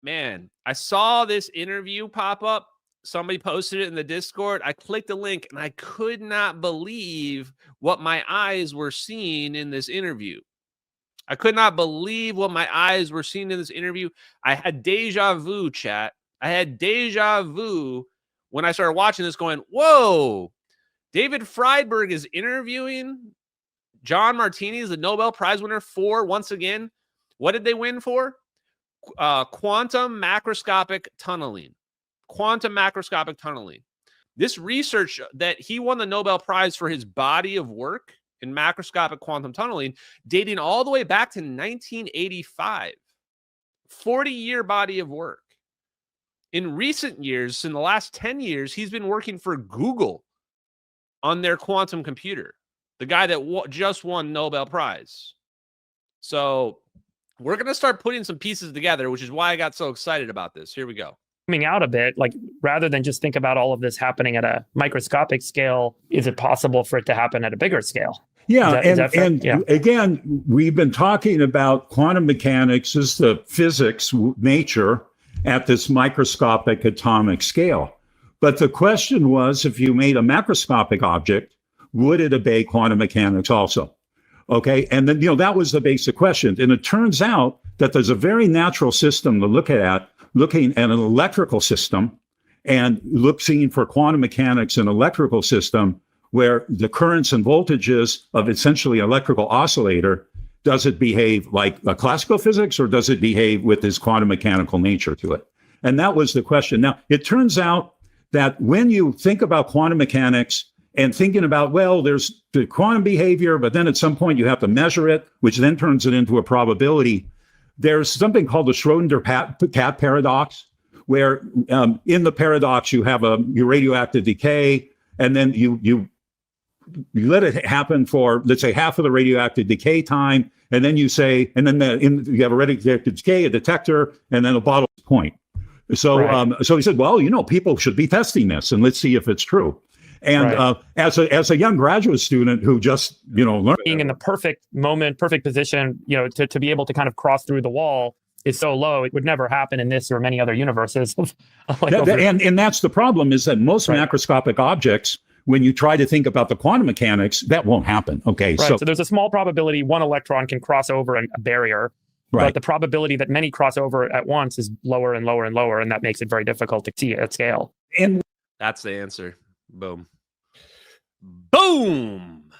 man, I saw this interview pop up. Somebody posted it in the Discord. I clicked the link and I could not believe what my eyes were seeing in this interview. I could not believe what my eyes were seeing in this interview. I had deja vu, chat. I had deja vu when I started watching this going, whoa, David Friedberg is interviewing John Martinis, the Nobel Prize winner for, once again, what did they win for? Quantum macroscopic tunneling. Quantum macroscopic tunneling. This research that he won the Nobel Prize for his body of work in macroscopic quantum tunneling, dating all the way back to 1985. 40-year body of work. In recent years, in the last 10 years, he's been working for Google on their quantum computer. The guy that just won Nobel Prize. So we're going to start putting some pieces together, which is why I got so excited about this. Here we go. Coming out a bit, like rather than just think about all of this happening at a microscopic scale, is it possible for it to happen at a bigger scale? Yeah, again, we've been talking about quantum mechanics as the physics nature at this microscopic atomic scale. But the question was, if you made a macroscopic object, would it obey quantum mechanics also? Okay, and then, that was the basic question. And it turns out that there's a very natural system to looking at an electrical system and seeing for quantum mechanics an electrical system where the currents and voltages of essentially electrical oscillator, does it behave like a classical physics or does it behave with this quantum mechanical nature to it? And that was the question. Now, it turns out that when you think about quantum mechanics and thinking about, well, there's the quantum behavior, but then at some point you have to measure it, which then turns it into a probability. There's something called the Schrodinger cat paradox, where in the paradox you have your radioactive decay, and then you let it happen for, let's say, half of the radioactive decay time, and then you say, and then you have a radioactive decay, a detector, and then a bottle point. So, right. So he said, well, people should be testing this, and let's see if it's true. And right. As a young graduate student who just, learned being in the perfect moment, perfect position, to be able to kind of cross through the wall is so low, it would never happen in this or many other universes. And that's the problem, is that most macroscopic objects, when you try to think about the quantum mechanics, that won't happen. Okay, right. So there's a small probability one electron can cross over a barrier, right. But the probability that many cross over at once is lower and lower and lower, and that makes it very difficult to see at scale. And that's the answer. Boom. Boom!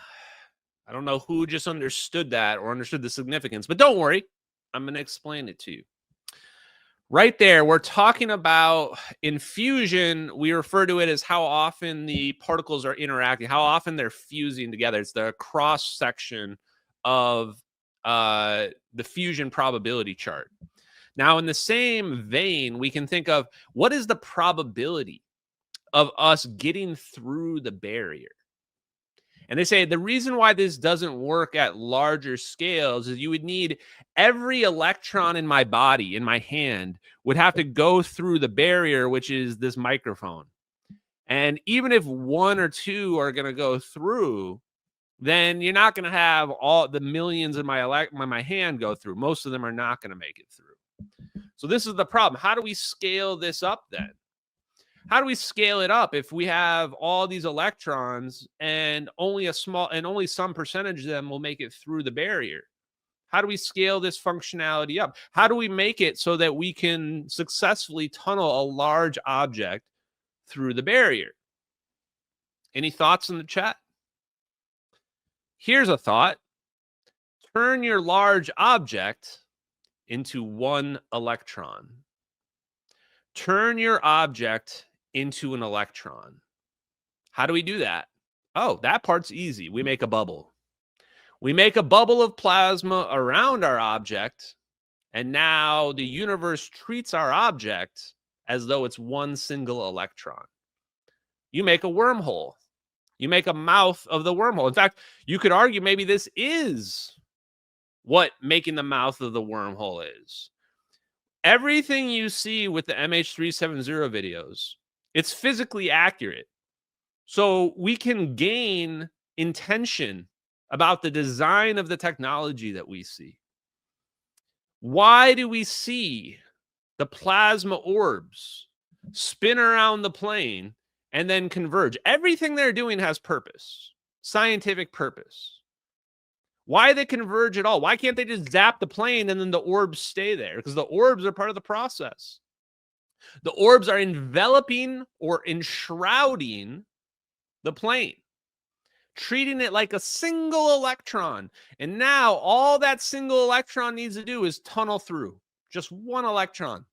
I don't know who just understood that or understood the significance, but don't worry. I'm going to explain it to you. Right there, we're talking about in fusion, we refer to it as how often the particles are interacting, how often they're fusing together. It's the cross-section of the fusion probability chart. Now, in the same vein, we can think of what is the probability of us getting through the barrier. And they say the reason why this doesn't work at larger scales is you would need every electron in my body, in my hand, would have to go through the barrier, which is this microphone. And even if one or two are going to go through, then you're not going to have all the millions in my hand go through. Most of them are not going to make it through. So this is the problem. How do we scale this up then? How do we scale it up if we have all these electrons and only some percentage of them will make it through the barrier? How do we scale this functionality up? How do we make it so that we can successfully tunnel a large object through the barrier? Any thoughts in the chat? Here's a thought. Turn your large object into one electron. Turn your object into an electron. How do we do that? Oh, that part's easy. We make a bubble. We make a bubble of plasma around our object, and now the universe treats our object as though it's one single electron. You make a wormhole. You make a mouth of the wormhole. In fact, you could argue maybe this is what making the mouth of the wormhole is. Everything you see with the MH370 videos, it's physically accurate. So we can gain intention about the design of the technology that we see. Why do we see the plasma orbs spin around the plane and then converge. Everything they're doing has purpose, scientific purpose. Why they converge at all? Why can't they just zap the plane and then the orbs stay there? Because the orbs are part of the process. The orbs are enveloping or enshrouding the plane, treating it like a single electron. And now all that single electron needs to do is tunnel through. Just one electron.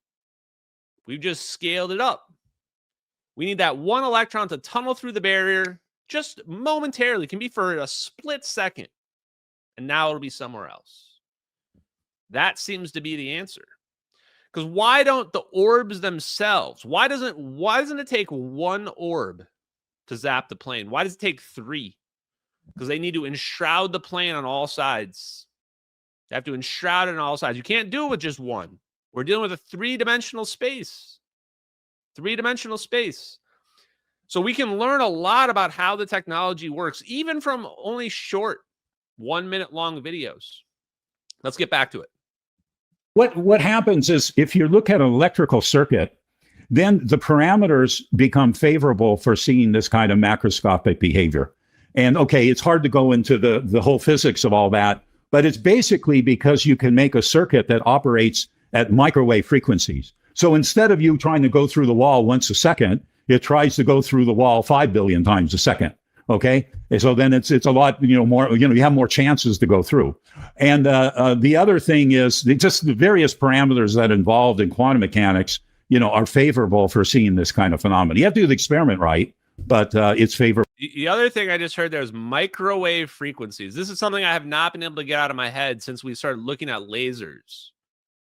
We've just scaled it up. We need that one electron to tunnel through the barrier just momentarily. It can be for a split second. And now it'll be somewhere else. That seems to be the answer. Because why don't the orbs themselves, why doesn't it take one orb to zap the plane? Why does it take 3? Because they need to enshroud the plane on all sides. They have to enshroud it on all sides. You can't do it with just one. We're dealing with a 3-dimensional space. 3-dimensional space. So we can learn a lot about how the technology works, even from only short 1-minute long videos. Let's get back to it. What happens is if you look at an electrical circuit, then the parameters become favorable for seeing this kind of macroscopic behavior. And okay, it's hard to go into the whole physics of all that, but it's basically because you can make a circuit that operates at microwave frequencies. So instead of you trying to go through the wall once a second, it tries to go through the wall 5 billion times a second. Okay, and so then it's a lot more. You have more chances to go through. And the other thing is just the various parameters that involved in quantum mechanics, are favorable for seeing this kind of phenomenon. You have to do the experiment right, but it's favorable. The other thing I just heard there is microwave frequencies. This is something I have not been able to get out of my head since we started looking at lasers.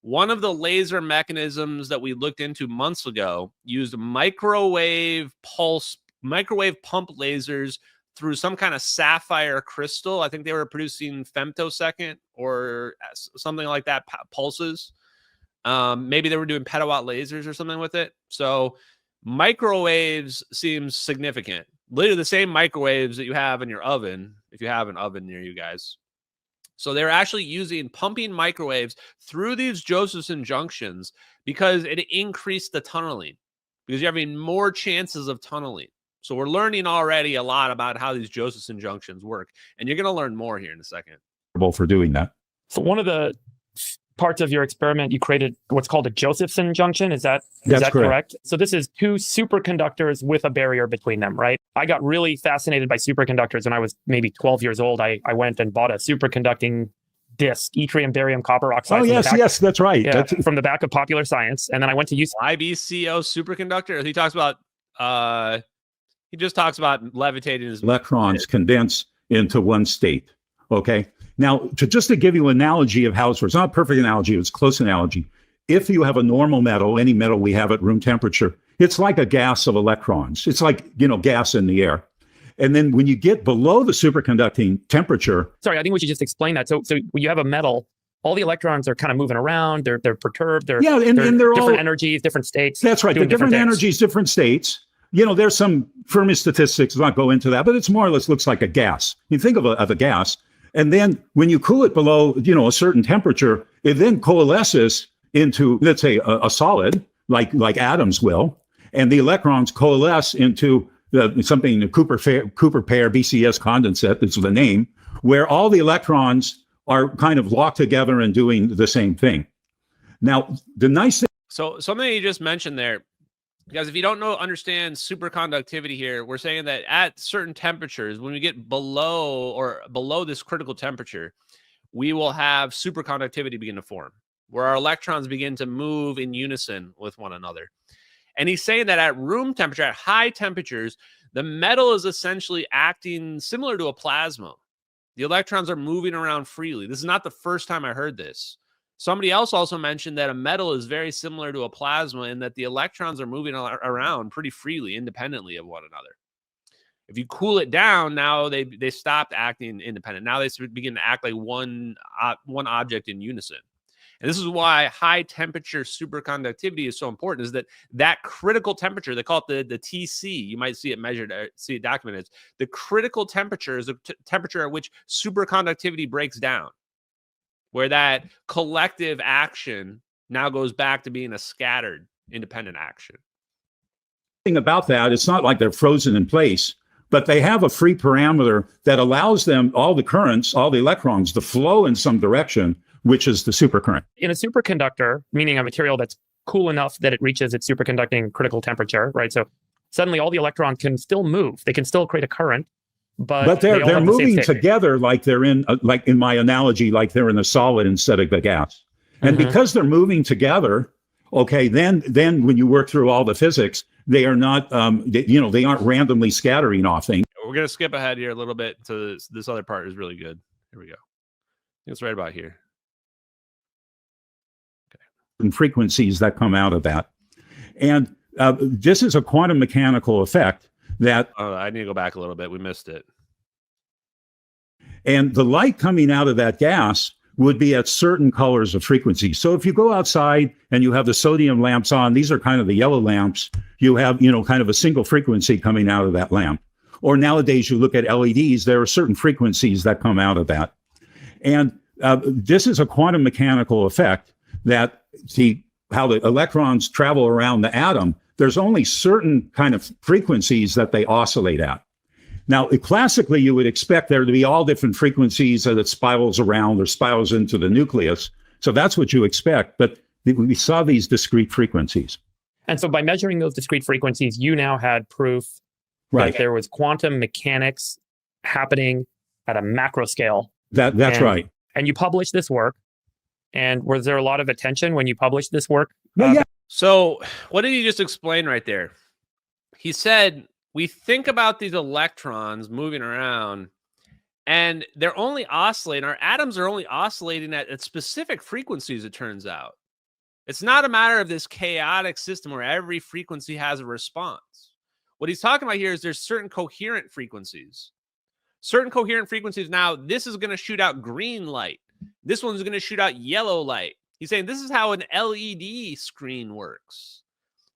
One of the laser mechanisms that we looked into months ago used microwave pump lasers through some kind of sapphire crystal. I think they were producing femtosecond or something like that pulses. Maybe they were doing petawatt lasers or something with it. So microwaves seems significant. Literally the same microwaves that you have in your oven, if you have an oven near you guys. So they're actually pumping microwaves through these Josephson junctions because it increased the tunneling, because you're having more chances of tunneling. So we're learning already a lot about how these Josephson junctions work, and you're going to learn more here in a second. For doing that. So one of the parts of your experiment, you created what's called a Josephson junction. Is that correct? So this is 2 superconductors with a barrier between them, right? I got really fascinated by superconductors when I was maybe 12 years old. I went and bought a superconducting disk, yttrium, barium, copper oxide. Oh, yes, that's right. Yeah, from the back of Popular Science. And then I went to use IBCO superconductor. He talks about he just talks about levitating his electrons condense into one state. Okay. Now, to give you an analogy of how it works, it's not a perfect analogy, it's a close analogy. If you have a normal metal, any metal we have at room temperature, it's like a gas of electrons. It's like, gas in the air. And then when you get below the superconducting temperature. Sorry, I think we should just explain that. So when you have a metal, all the electrons are kind of moving around. They're perturbed. They're different energies, different states. That's right. The different energies, different states. There's some Fermi statistics. I'll not go into that, but it's more or less looks like a gas. You think of a gas. And then when you cool it below, a certain temperature, it then coalesces into, let's say, a solid, like atoms will, and the electrons coalesce into something, the Cooper pair BCS condensate, that's the name, where all the electrons are kind of locked together and doing the same thing. Now, the nice thing. So something you just mentioned there, because if you don't understand superconductivity here, we're saying that at certain temperatures, when we get below this critical temperature, we will have superconductivity begin to form, where our electrons begin to move in unison with one another. And he's saying that at room temperature, at high temperatures, the metal is essentially acting similar to a plasma. The electrons are moving around freely. This is not the first time I heard this. Somebody else also mentioned that a metal is very similar to a plasma in that the electrons are moving around pretty freely, independently of one another. If you cool it down, now they stopped acting independent. Now they begin to act like one object in unison. And this is why high temperature superconductivity is so important, is that critical temperature, they call it the TC, you might see it measured, see it documented. The critical temperature is the temperature at which superconductivity breaks down, where that collective action now goes back to being a scattered independent action. Thing about that, it's not like they're frozen in place, but they have a free parameter that allows them, all the currents, all the electrons, to flow in some direction, which is the supercurrent. In a superconductor, meaning a material that's cool enough that it reaches its superconducting critical temperature, right? So suddenly all the electrons can still move. They can still create a current, but they're moving together, like they're in, like in my analogy, like they're in a solid instead of the gas. And because they're moving together, okay, then when you work through all the physics, they are not, they aren't randomly scattering off things. We're going to skip ahead here a little bit to this other part is really good. Here we go. I think it's right about here. Okay. And frequencies that come out of that. And this is a quantum mechanical effect that... I need to go back a little bit. We missed it. And the light coming out of that gas would be at certain colors of frequency. So if you go outside and you have the sodium lamps on, these are kind of the yellow lamps, you have, kind of a single frequency coming out of that lamp. Or nowadays you look at LEDs, there are certain frequencies that come out of that. And this is a quantum mechanical effect that how the electrons travel around the atom, there's only certain kind of frequencies that they oscillate at. Now, classically, you would expect there to be all different frequencies that it spirals around or spirals into the nucleus. So that's what you expect. But we saw these discrete frequencies. And so by measuring those discrete frequencies, you now had proof that there was quantum mechanics happening at a macro scale. That's right. And you published this work. And was there a lot of attention when you published this work? Yeah. So what did he just explain right there? He said, we think about these electrons moving around and they're only oscillating. Our atoms are only oscillating at specific frequencies, it turns out. It's not a matter of this chaotic system where every frequency has a response. What he's talking about here is there's certain coherent frequencies. Certain coherent frequencies. Now, this is going to shoot out green light. This one's going to shoot out yellow light. He's saying this is how an LED screen works.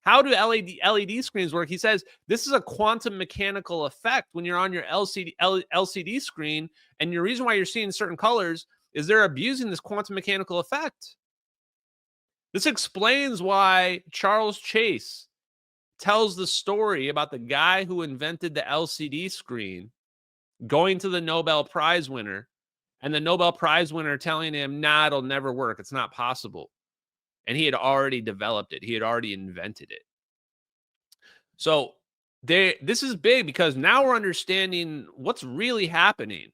How do LED screens work? He says this is a quantum mechanical effect when you're on your LCD screen, and the reason why you're seeing certain colors is they're abusing this quantum mechanical effect. This explains why Charles Chase tells the story about the guy who invented the LCD screen going to the Nobel Prize winner, and the Nobel Prize winner telling him, nah, it'll never work. It's not possible. And he had already developed it. He had already invented it. So this is big because now we're understanding what's really happening.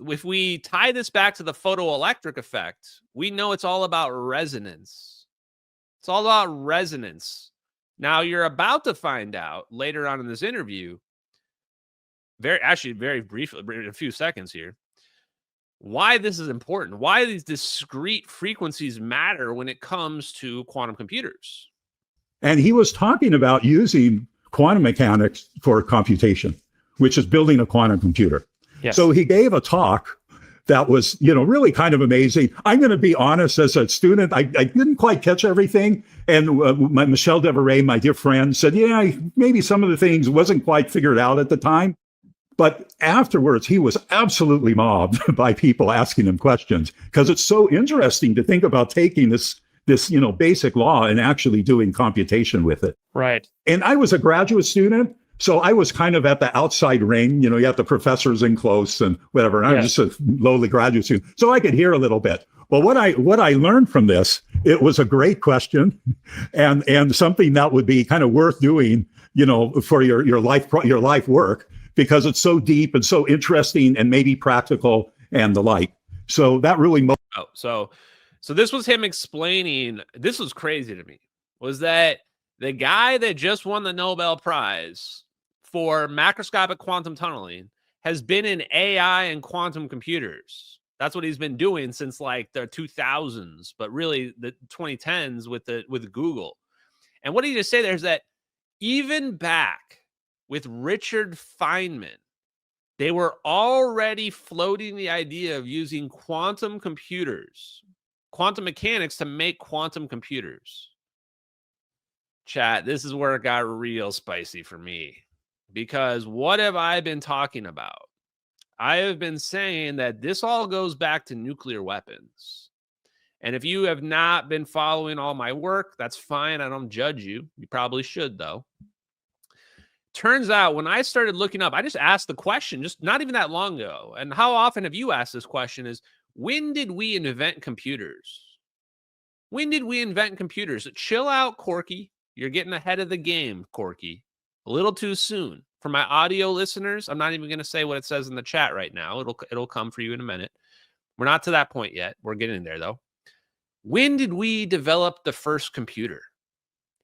If we tie this back to the photoelectric effect, we know it's all about resonance. It's all about resonance. Now you're about to find out later on in this interview, very briefly, in a few seconds here, why this is important, why these discrete frequencies matter when it comes to quantum computers. And he was talking about using quantum mechanics for computation, which is building a quantum computer. Yes. So he gave a talk that was, really kind of amazing. I'm going to be honest, as a student, I didn't quite catch everything. And Michel Devereux, my dear friend, said, yeah, maybe some of the things wasn't quite figured out at the time. But afterwards, he was absolutely mobbed by people asking him questions because it's so interesting to think about taking this basic law and actually doing computation with it. Right. And I was a graduate student, so I was kind of at the outside ring. You have the professors in close and whatever. And I was just a lowly graduate student, so I could hear a little bit. Well, what I learned from this, it was a great question, and something that would be kind of worth doing, for your life work. Because it's so deep and so interesting and maybe practical and the like. So that really... So this was him explaining, this was crazy to me, was that the guy that just won the Nobel Prize for macroscopic quantum tunneling has been in AI and quantum computers. That's what he's been doing since like the 2000s, but really the 2010s with Google. And what did he just say there is that even back with Richard Feynman, they were already floating the idea of using quantum computers, quantum mechanics to make quantum computers. Chat, this is where it got real spicy for me. Because what have I been talking about? I have been saying that this all goes back to nuclear weapons. And if you have not been following all my work, that's fine. I don't judge you. You probably should, though. Turns out when I started looking up, I just asked the question just not even that long ago. And how often have you asked this question is, when did we invent computers? When did we invent computers? Chill out, Corky. You're getting ahead of the game, Corky. A little too soon. For my audio listeners, I'm not even going to say what it says in the chat right now. It'll come for you in a minute. We're not to that point yet. We're getting there, though. When did we develop the first computer?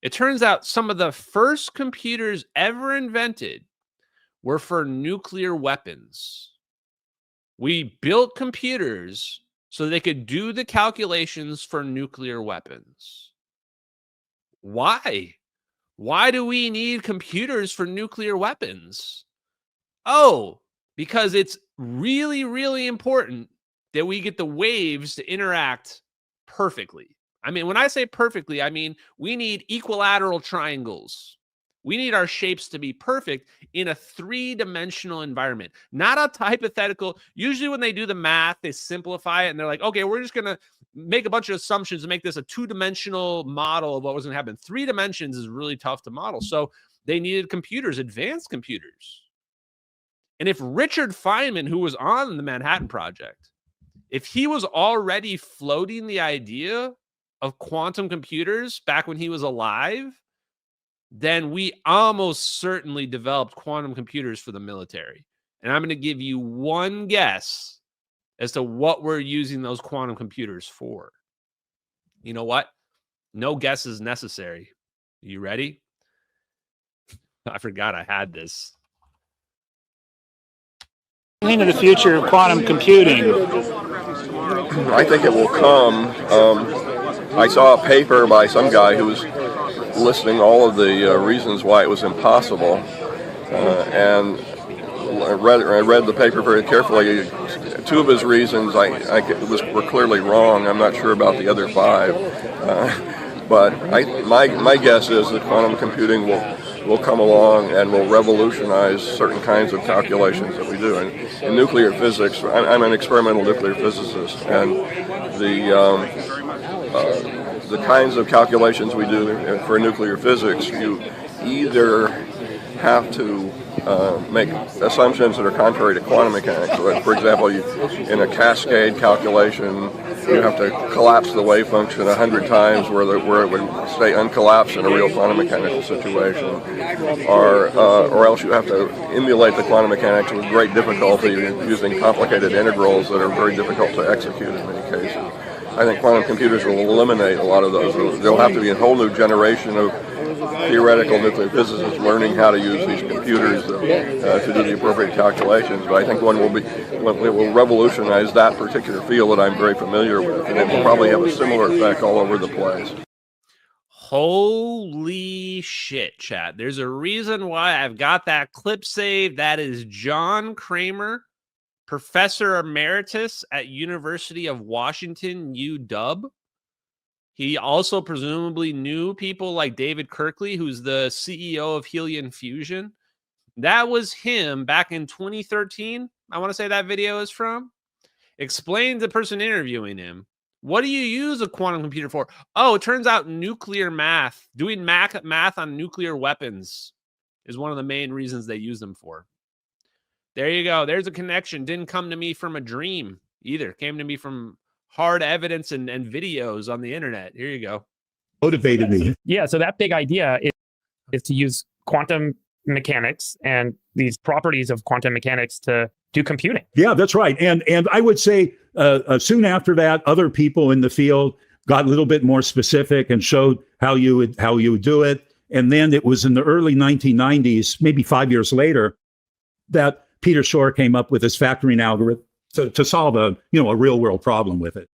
It turns out some of the first computers ever invented were for nuclear weapons. We built computers so they could do the calculations for nuclear weapons. Why? Why do we need computers for nuclear weapons? Oh, because it's really, really important that we get the waves to interact perfectly. I mean, when I say perfectly, I mean we need equilateral triangles. We need our shapes to be perfect in a three-dimensional environment, not a hypothetical. Usually when they do the math, they simplify it and they're like, okay, we're just going to make a bunch of assumptions and make this a two-dimensional model of what was going to happen. 3 dimensions is really tough to model. So they needed computers, advanced computers. And if Richard Feynman, who was on the Manhattan Project, if he was already floating the idea of quantum computers back when he was alive, then we almost certainly developed quantum computers for the military. And I'm going to give you one guess as to what we're using those quantum computers for. You know what? No guess is necessary. You ready? I forgot I had this. Into the future of quantum computing. I think it will come. I saw a paper by some guy who was listing all of the reasons why it was impossible, and I read the paper very carefully. 2 of his reasons were clearly wrong. I'm not sure about the other 5, but my guess is that quantum computing will come along and will revolutionize certain kinds of calculations that we do. And in nuclear physics, I'm an experimental nuclear physicist, and the kinds of calculations we do for nuclear physics, you either have to make assumptions that are contrary to quantum mechanics. So, for example, in a cascade calculation, you have to collapse the wave function 100 times where it would stay uncollapsed in a real quantum mechanical situation, or else you have to emulate the quantum mechanics with great difficulty using complicated integrals that are very difficult to execute in many cases. I think quantum computers will eliminate a lot of those. There'll have to be a whole new generation of theoretical nuclear physicists learning how to use these computers to do the appropriate calculations. But I think it will revolutionize that particular field that I'm very familiar with, and it will probably have a similar effect all over the place. Holy shit, chat. There's a reason why I've got that clip saved. That is John Kramer, Professor Emeritus at University of Washington, UW. He also presumably knew people like David Kirkley, who's the CEO of Helium Fusion. That was him back in 2013. I want to say that video is from. Explained to the person interviewing him, what do you use a quantum computer for? Oh, it turns out nuclear math, doing math on nuclear weapons is one of the main reasons they use them for. There you go. There's a connection. Didn't come to me from a dream either. Came to me from hard evidence and videos on the internet. Here you go. Motivated me. Yeah. So that big idea is to use quantum mechanics and these properties of quantum mechanics to do computing. Yeah, that's right. And I would say soon after that, other people in the field got a little bit more specific and showed how you would do it. And then it was in the early 1990s, maybe 5 years later, that Peter Shor came up with his factoring algorithm to solve a real world problem with it.